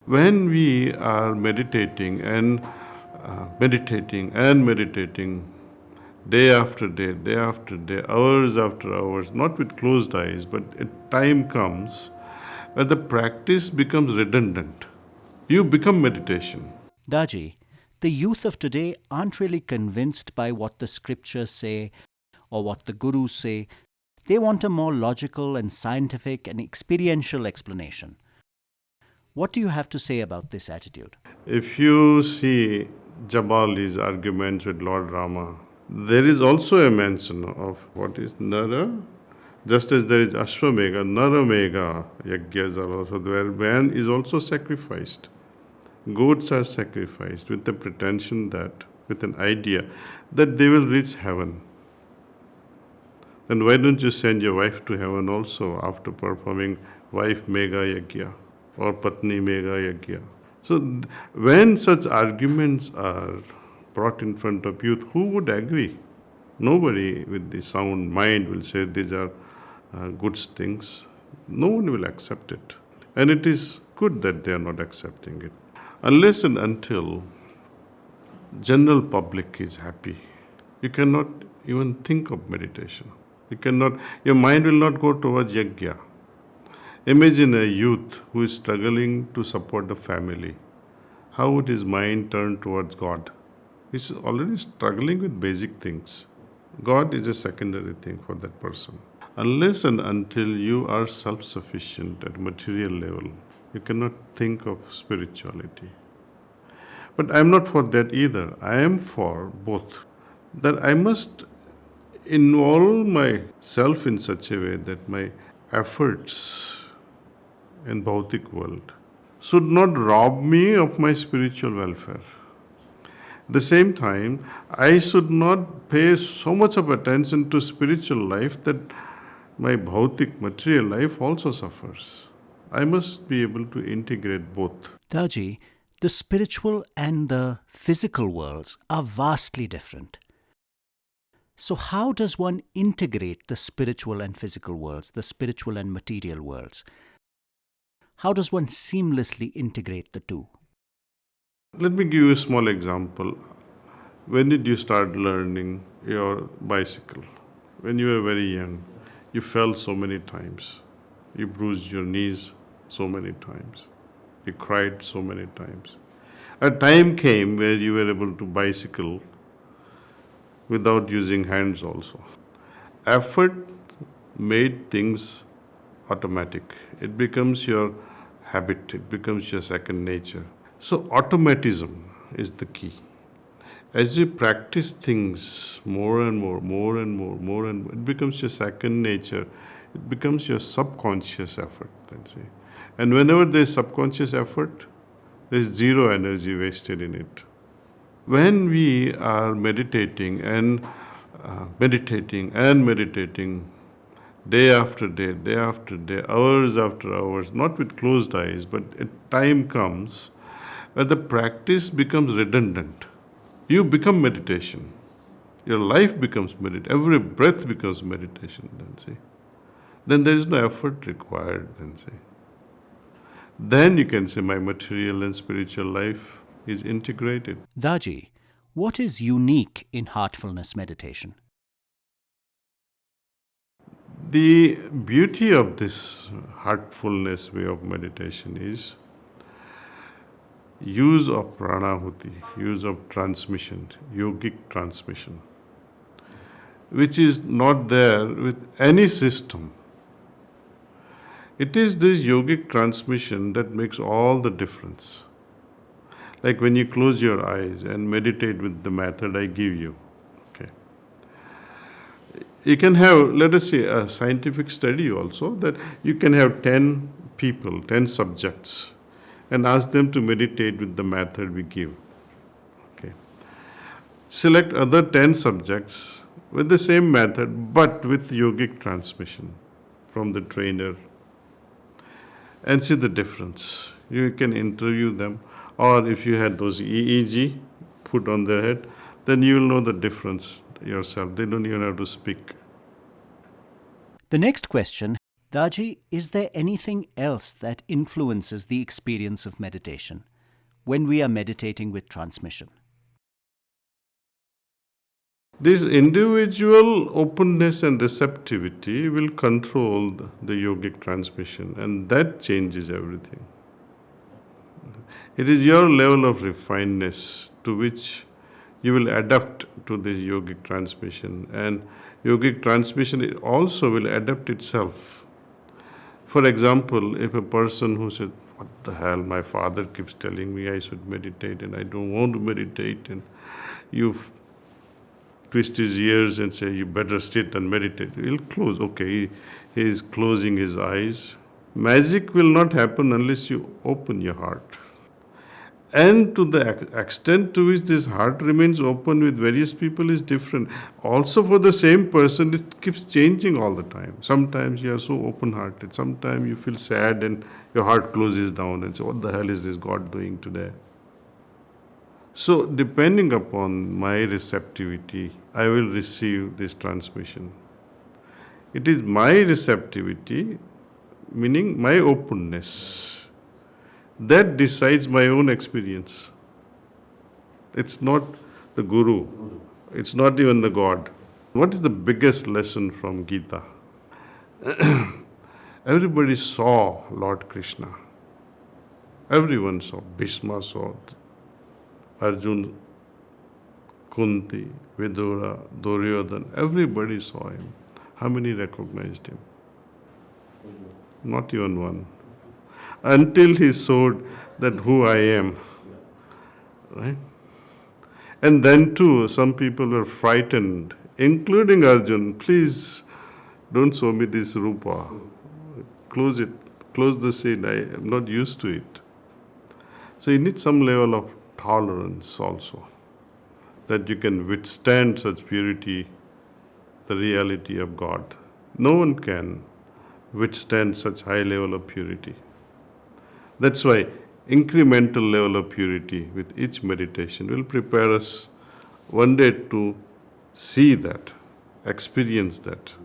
When we are meditating, day after day, hours after hours, not with closed eyes, but a time comes where the practice becomes redundant. You become meditation. Daaji, the youth of today aren't really convinced by what the scriptures say or what the gurus say. They want a more logical and scientific and experiential explanation. What do you have to say about this attitude? If you see Jabali's arguments with Lord Rama, there is also a mention of what is Nara. Just as there is Ashwamega, Naramega Yagyas are also there, man is also sacrificed. Goats are sacrificed with the pretension that, with an idea that they will reach heaven. Then why don't you send your wife to heaven also after performing wife Mega Yagya or Patni Mega Yagya? So when such arguments are brought in front of youth, who would agree? Nobody with the sound mind will say these are good things. No one will accept it. And it is good that they are not accepting it. Unless and until general public is happy, you cannot even think of meditation. Your mind will not go towards yajna. Imagine a youth who is struggling to support the family. How would his mind turn towards God? He's already struggling with basic things. God is a secondary thing for that person. Unless and until you are self-sufficient at material level, you cannot think of spirituality. But I am not for that either. I am for both. That I must involve myself in such a way that my efforts in Bhautik world should not rob me of my spiritual welfare. At the same time, I should not pay so much of attention to spiritual life that my Bhautik material life also suffers. I must be able to integrate both. Daaji, the spiritual and the physical worlds are vastly different. So, how does one integrate the spiritual and physical worlds, the spiritual and material worlds? How does one seamlessly integrate the two? Let me give you a small example. When did you start learning your bicycle? When you were very young, you fell so many times. You bruised your knees so many times. You cried so many times. A time came where you were able to bicycle without using hands also. Effort made things automatic. It becomes your habit, it becomes your second nature. So, automatism is the key. As you practice things more and more, it becomes your second nature. It becomes your subconscious effort. Then see. And whenever there is subconscious effort, there is zero energy wasted in it. When we are meditating, day after day, hours after hours, not with closed eyes, but a time comes where the practice becomes redundant. You become meditation. Your life becomes meditation. Every breath becomes meditation, then see. Then there is no effort required, then see. Then you can say my material and spiritual life is integrated. Daaji, what is unique in heartfulness meditation? The beauty of this heartfulness way of meditation is use of pranahuti, use of transmission, yogic transmission, which is not there with any system. It is this yogic transmission that makes all the difference. Like when you close your eyes and meditate with the method I give you. Okay. You can have, let us say, a scientific study also, that you can have 10 people, 10 subjects, and ask them to meditate with the method we give. Okay. Select other 10 subjects with the same method, but with yogic transmission from the trainer, and see the difference. You can interview them, or if you had those EEG put on their head, then you will know the difference yourself. They don't even have to speak. The next question Daji, is there anything else that influences the experience of meditation when we are meditating with transmission? This individual openness and receptivity will control the yogic transmission, and that changes everything. It is your level of refinedness to which you will adapt to this yogic transmission, and yogic transmission also will adapt itself. For example, if a person who said, "What the hell, my father keeps telling me I should meditate and I don't want to meditate," and you twist his ears and say, "You better sit and meditate," he'll close. Okay, he is closing his eyes. Magic will not happen unless you open your heart. And to the extent to which this heart remains open with various people is different. Also, for the same person, it keeps changing all the time. Sometimes you are so open hearted, sometimes you feel sad and your heart closes down and say, "What the hell is this God doing today?" So, depending upon my receptivity, I will receive this transmission. It is my receptivity, meaning my openness, that decides my own experience. It's not the Guru, it's not even the God. What is the biggest lesson from Gita? Everybody saw Lord Krishna. Everyone saw. Bhishma saw. Arjun, Kunti, Vidura, Duryodhana, everybody saw him. How many recognized him? Not even one. Until he showed that who I am. Right? And then too, some people were frightened, including Arjun. "Please don't show me this rupa. Close it. Close the scene. I am not used to it." So you need some level of tolerance also, that you can withstand such purity, the reality of God. No one can withstand such high level of purity. That's why incremental level of purity with each meditation will prepare us one day to see that, experience that.